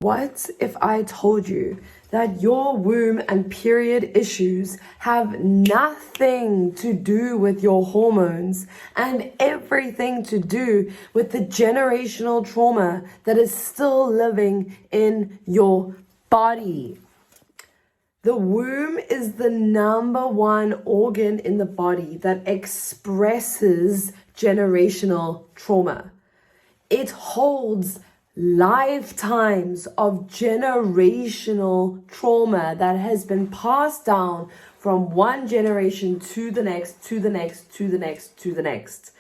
What if I told you that your womb and period issues have nothing to do with your hormones and everything to do with the generational trauma that is still living in your body? The womb is the number one organ in the body that expresses generational trauma. It holds lifetimes of generational trauma that has been passed down from one generation to the next, to the next, to the next, to the next.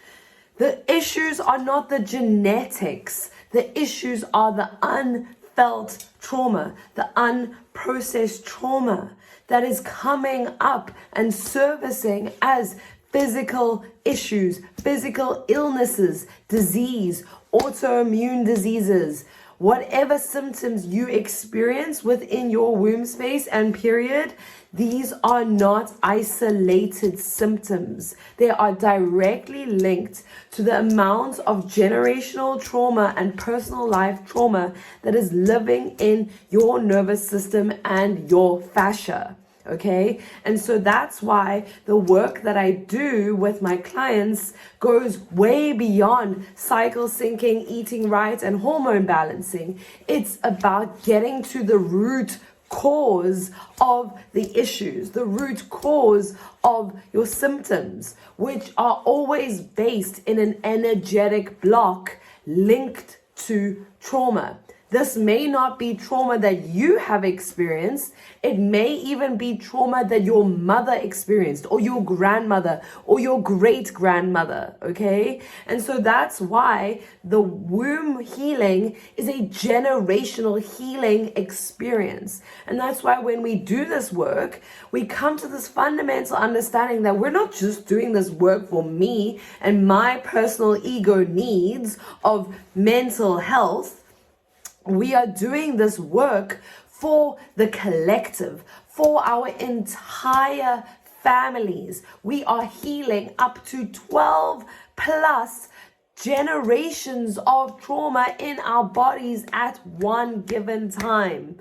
The issues are not the genetics. The issues are the unfelt trauma, the unprocessed trauma that is coming up and surfacing as physical issues, physical illnesses, disease, autoimmune diseases, whatever symptoms you experience within your womb space and period. These are not isolated symptoms. They are directly linked to the amount of generational trauma and personal life trauma that is living in your nervous system and your fascia. Okay, and so that's why the work that I do with my clients goes way beyond cycle syncing, eating right, and hormone balancing. It's about getting to the root cause of the issues, the root cause of your symptoms, which are always based in an energetic block linked to trauma. This may not be trauma that you have experienced. It may even be trauma that your mother experienced, or your grandmother, or your great grandmother, okay? And so that's why the womb healing is a generational healing experience. And that's why when we do this work, we come to this fundamental understanding that we're not just doing this work for me and my personal ego needs of mental health. We are doing this work for the collective, for our entire families. We are healing up to 12 plus generations of trauma in our bodies at one given time,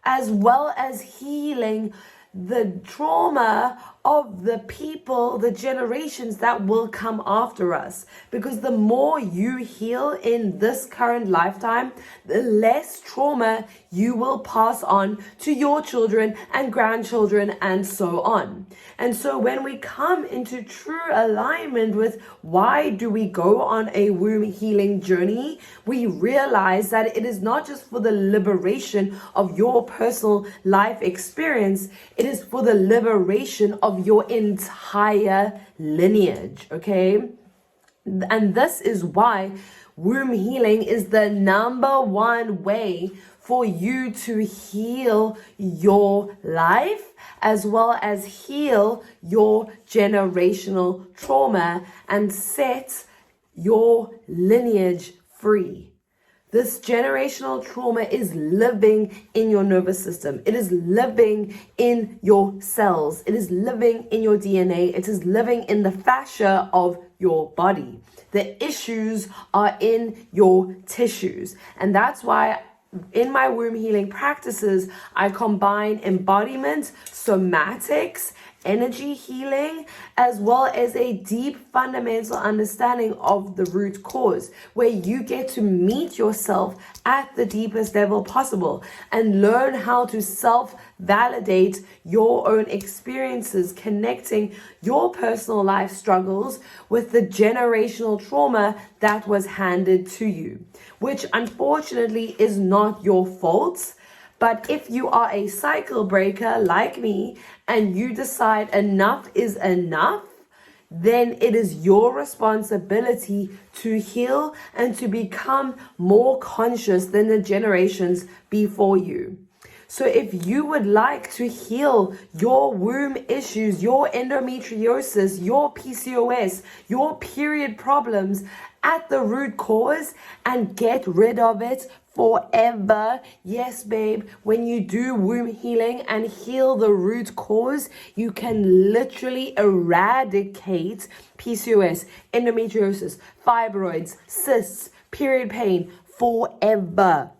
as well as healing the trauma of the people, the generations that will come after us. Because the more you heal in this current lifetime, the less trauma you will pass on to your children and grandchildren and so on. And so when we come into true alignment with why do we go on a womb healing journey, we realize that it is not just for the liberation of your personal life experience, it is for the liberation of your entire lineage, okay? And this is why womb healing is the number one way for you to heal your life, as well as heal your generational trauma and set your lineage free. This generational trauma is living in your nervous system. It is living in your cells. It is living in your DNA. It is living in the fascia of your body. The issues are in your tissues. And that's why in my womb healing practices, I combine embodiment, somatics, energy healing, as well as a deep fundamental understanding of the root cause, where you get to meet yourself at the deepest level possible and learn how to self-validate your own experiences, connecting your personal life struggles with the generational trauma that was handed to you, which unfortunately is not your fault. But if you are a cycle breaker like me and you decide enough is enough, then it is your responsibility to heal and to become more conscious than the generations before you. So if you would like to heal your womb issues, your endometriosis, your PCOS, your period problems at the root cause and get rid of it forever. Yes, babe, when you do womb healing and heal the root cause, you can literally eradicate PCOS, endometriosis, fibroids, cysts, period pain forever.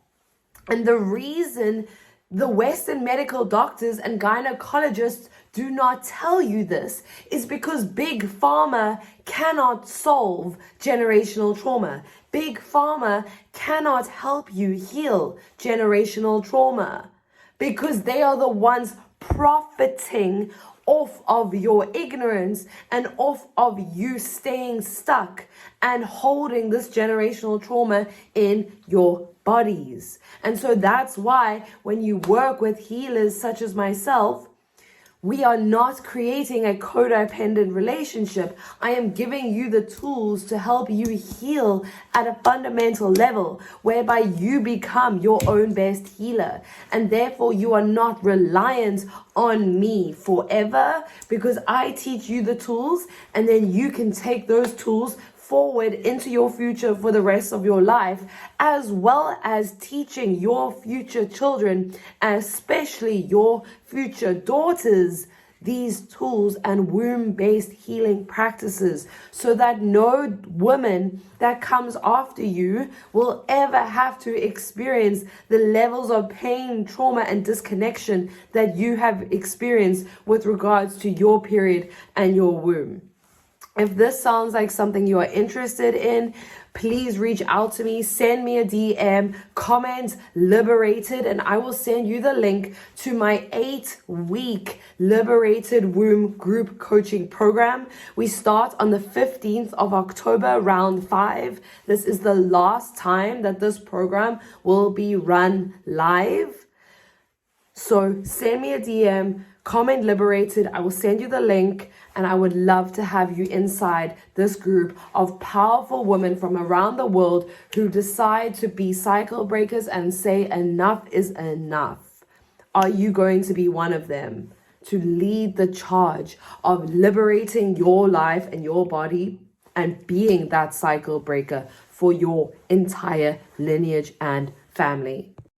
And the reason the Western medical doctors and gynecologists do not tell you this is because Big Pharma cannot solve generational trauma. Big Pharma cannot help you heal generational trauma because they are the ones profiting off of your ignorance and off of you staying stuck and holding this generational trauma in your bodies. And so that's why when you work with healers such as myself, we are not creating a codependent relationship. I am giving you the tools to help you heal at a fundamental level, whereby you become your own best healer. And therefore, you are not reliant on me forever, because I teach you the tools, and then you can take those tools forward into your future for the rest of your life, as well as teaching your future children, especially your future daughters, these tools and womb-based healing practices, so that no woman that comes after you will ever have to experience the levels of pain, trauma, and disconnection that you have experienced with regards to your period and your womb. If this sounds like something you are interested in, please reach out to me, send me a DM, comment Liberated, and I will send you the link to my 8-week Liberated Womb group coaching program. We start on the 15th of October, round 5. This is the last time that this program will be run live. So send me a DM, comment Liberated. I will send you the link, and I would love to have you inside this group of powerful women from around the world who decide to be cycle breakers and say enough is enough. Are you going to be one of them to lead the charge of liberating your life and your body and being that cycle breaker for your entire lineage and family?